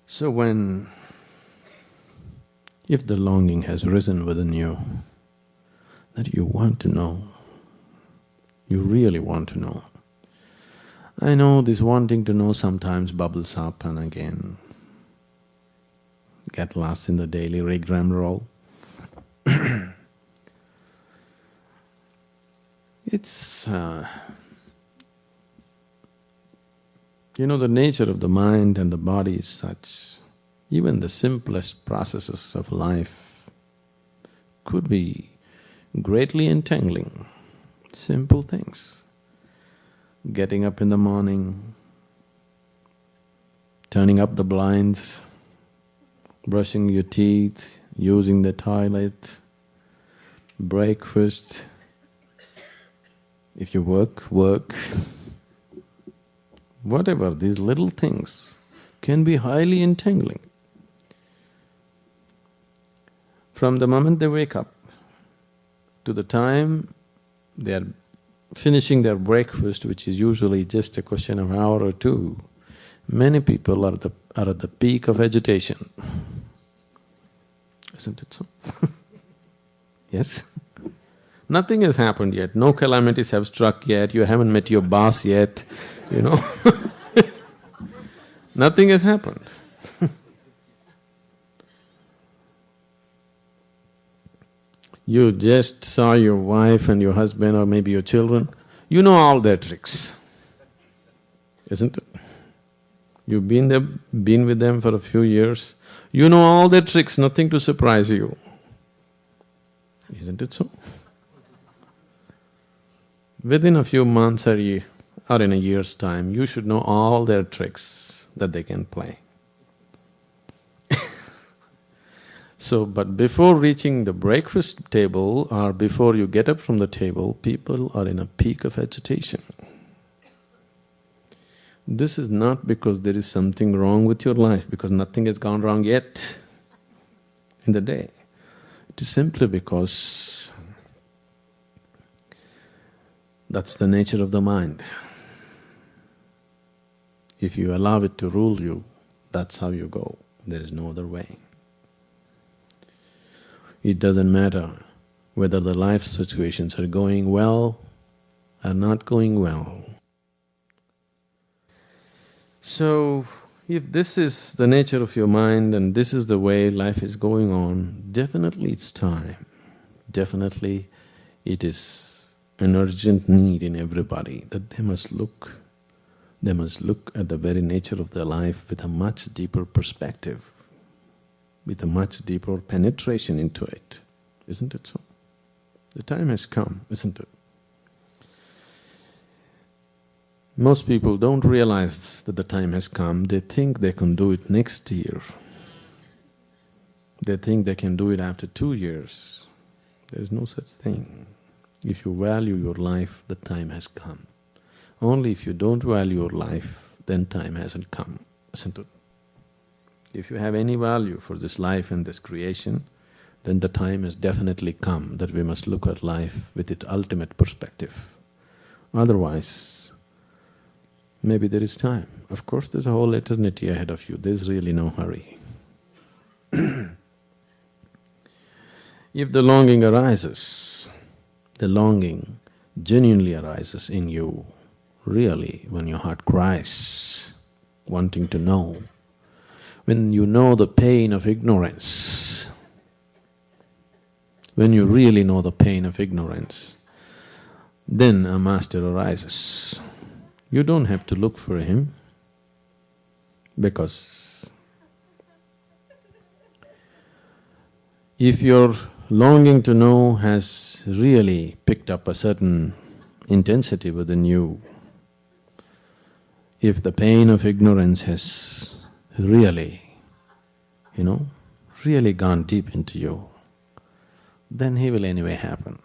So if the longing has risen within you, that you want to know, you really want to know. I know this wanting to know sometimes bubbles up and again get lost in the daily rigmarole. It's… the nature of the mind and the body is such, even the simplest processes of life could be greatly entangling. Simple things. Getting up in the morning, turning up the blinds, brushing your teeth, using the toilet, breakfast. If you work. Whatever, these little things can be highly entangling. From the moment they wake up to the time they are finishing their breakfast, which is usually just a question of an hour or two, many people are at the peak of agitation. Isn't it so? Yes? Nothing has happened yet, no calamities have struck yet, you haven't met your boss yet, Nothing has happened. You just saw your wife and your husband or maybe your children, you know all their tricks, isn't it? You've been with them for a few years, you know all their tricks, nothing to surprise you. Isn't it so? Within a few months or in a year's time, you should know all their tricks that they can play. So, but before reaching the breakfast table or before you get up from the table, people are in a peak of agitation. This is not because there is something wrong with your life, because nothing has gone wrong yet in the day. It is simply because that's the nature of the mind. If you allow it to rule you, that's how you go, there is no other way. It doesn't matter whether the life situations are going well or not going well. So, if this is the nature of your mind and this is the way life is going on, definitely it's time. Definitely it is an urgent need in everybody that they must look at the very nature of their life with a much deeper perspective, with a much deeper penetration into it, isn't it so? The time has come, isn't it? Most people don't realize that the time has come, they think they can do it next year. They think they can do it after 2 years. There is no such thing. If you value your life, the time has come. Only if you don't value your life, then time hasn't come, isn't it? If you have any value for this life and this creation, then the time has definitely come that we must look at life with its ultimate perspective. Otherwise, maybe there is time. Of course, there's a whole eternity ahead of you, there's really no hurry. If the longing arises, the longing genuinely arises in you, really, when your heart cries, wanting to know, when you know the pain of ignorance, when you really know the pain of ignorance, then a master arises. You don't have to look for him, because if your longing to know has really picked up a certain intensity within you, if the pain of ignorance has really, really gone deep into you, then he will anyway happen.